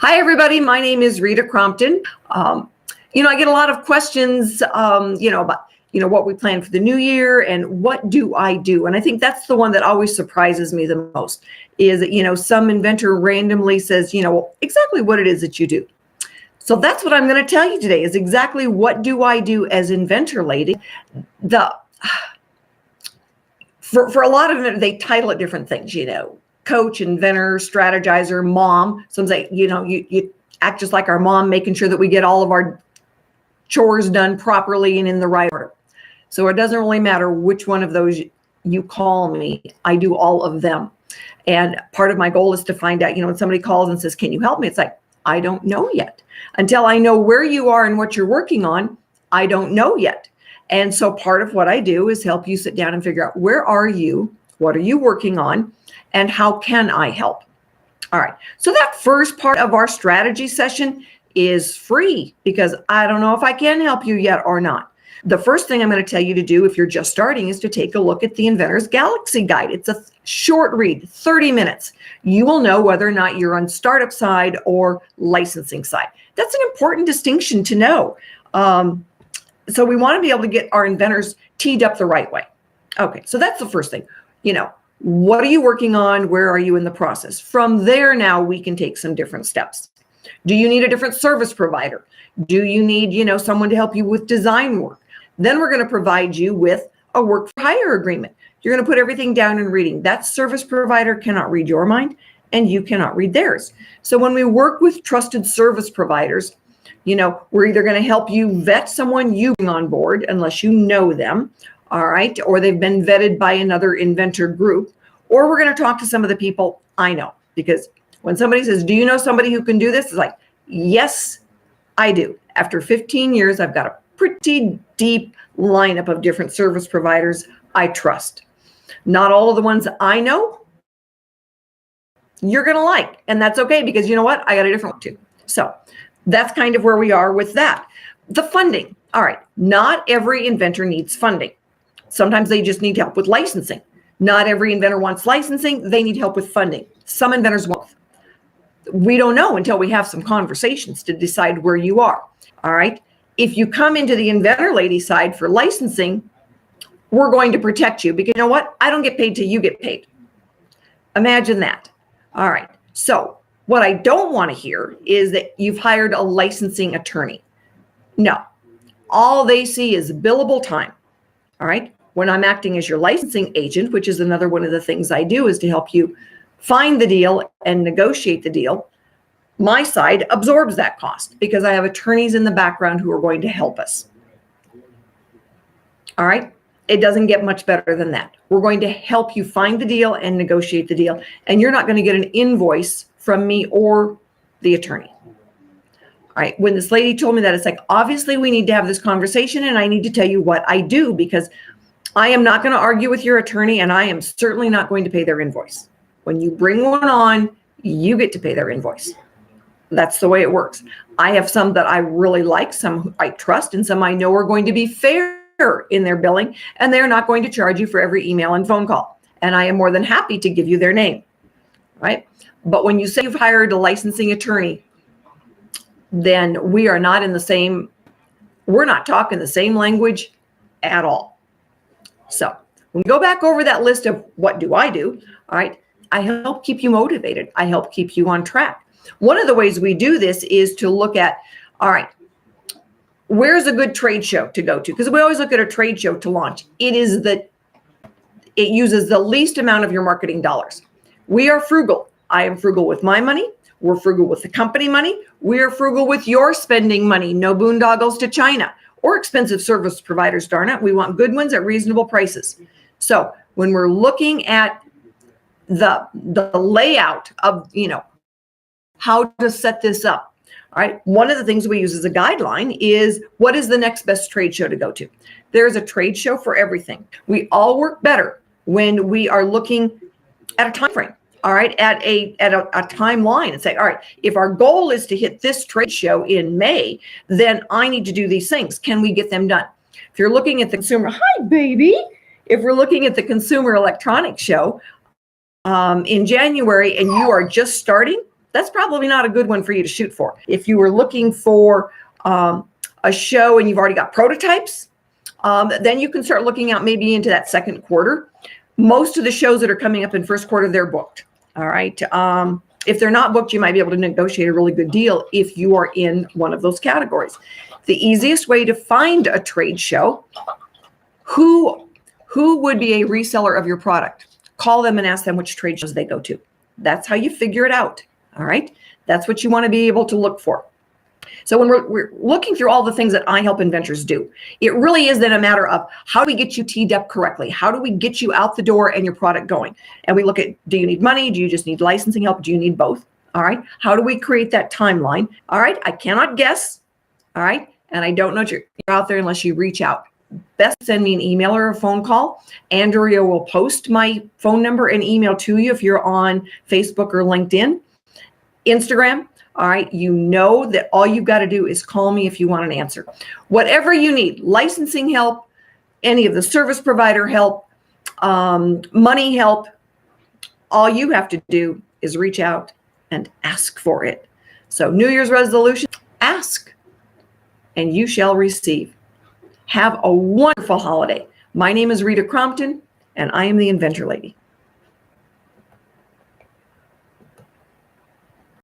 Hi, everybody. My name is Rita Crompton. I get a lot of questions, about, what we plan for the new year and what do I do? And I think that's the one that always surprises me the most is that, some inventor randomly says, exactly what it is that you do. So that's what I'm going to tell you today is exactly what do I do as Inventor Lady. For a lot of them, they title it different things, coach, inventor, strategizer, mom. Some say, you act just like our mom, making sure that we get all of our chores done properly and in the right order. So it doesn't really matter which one of those you call me. I do all of them. And part of my goal is to find out, when somebody calls and says, can you help me? It's like, I don't know yet. Until I know where you are and what you're working on, I don't know yet. And so part of what I do is help you sit down and figure out where are you, what are you working on, and how can I help? All right. So that first part of our strategy session is free because I don't know if I can help you yet or not. The first thing I'm going to tell you to do if you're just starting is to take a look at the Inventor's Galaxy Guide. It's a short read, 30 minutes. You will know whether or not you're on startup side or licensing side. That's an important distinction to know. So we want to be able to get our inventors teed up the right way. Okay, so that's the first thing. What are you working on? Where are you in the process? From there, now we can take some different steps. Do you need a different service provider? Do you need, someone to help you with design work? Then we're going to provide you with a work for hire agreement. You're going to put everything down in reading. That service provider cannot read your mind and you cannot read theirs. So when we work with trusted service providers, we're either going to help you vet someone you bring on board unless you know them, all right, or they've been vetted by another inventor group, or we're going to talk to some of the people I know. Because when somebody says, do you know somebody who can do this? It's like, yes, I do. After 15 years, I've got a pretty deep lineup of different service providers I trust. Not all of the ones I know you're going to like, and that's okay because you know what? I got a different one too. So that's kind of where we are with that. The funding. All right. Not every inventor needs funding. Sometimes they just need help with licensing. Not every inventor wants licensing. They need help with funding. Some inventors won't. We don't know until we have some conversations to decide where you are. All right. If you come into the Inventor Lady side for licensing, we're going to protect you because you know what? I don't get paid till you get paid. Imagine that. All right. So what I don't want to hear is that you've hired a licensing attorney. No, all they see is billable time. All right. When I'm acting as your licensing agent, which is another one of the things I do is to help you find the deal and negotiate the deal, my side absorbs that cost because I have attorneys in the background who are going to help us. All right. It doesn't get much better than that. We're going to help you find the deal and negotiate the deal. And you're not going to get an invoice from me or the attorney. All right. When this lady told me that, it's like, obviously we need to have this conversation and I need to tell you what I do because I am not going to argue with your attorney and I am certainly not going to pay their invoice. When you bring one on, you get to pay their invoice. That's the way it works. I have some that I really like, some I trust, and some I know are going to be fair in their billing, and they're not going to charge you for every email and phone call. And I am more than happy to give you their name, right? But when you say you've hired a licensing attorney, then we are not in the same, we're not talking the same language at all. So when we go back over that list of what do I do, all right, I help keep you motivated. I help keep you on track. One of the ways we do this is to look at, all right, where's a good trade show to go to? Because we always look at a trade show to launch. It uses the least amount of your marketing dollars. We are frugal. I am frugal with my money. We're frugal with the company money. We are frugal with your spending money. No boondoggles to China or expensive service providers, darn it. We want good ones at reasonable prices. So when we're looking at the layout of, how to set this up. All right. One of the things we use as a guideline is what is the next best trade show to go to? There's a trade show for everything. We all work better when we are looking at a time frame. All right. At a timeline and say, all right, if our goal is to hit this trade show in May, then I need to do these things. Can we get them done? If you're looking at the consumer, hi, baby. If we're looking at the Consumer Electronics Show in January and you are just starting, that's probably not a good one for you to shoot for. If you were looking for a show and you've already got prototypes, then you can start looking out maybe into that second quarter. Most of the shows that are coming up in first quarter, they're booked. All right. If they're not booked, you might be able to negotiate a really good deal if you are in one of those categories. The easiest way to find a trade show, who would be a reseller of your product? Call them and ask them which trade shows they go to. That's how you figure it out. All right. That's what you want to be able to look for. So when we're looking through all the things that I help inventors do, it really is then a matter of how do we get you teed up correctly? How do we get you out the door and your product going? And we look at, do you need money? Do you just need licensing help? Do you need both? All right. How do we create that timeline? All right. I cannot guess. All right. And I don't know if you're out there unless you reach out. Best send me an email or a phone call. Andrea will post my phone number and email to you if you're on Facebook or LinkedIn, Instagram. All right. You know that all you've got to do is call me if you want an answer. Whatever you need, licensing help, any of the service provider help, money help, all you have to do is reach out and ask for it. So New Year's resolution, ask and you shall receive. Have a wonderful holiday. My name is Rita Crompton and I am the Inventor Lady.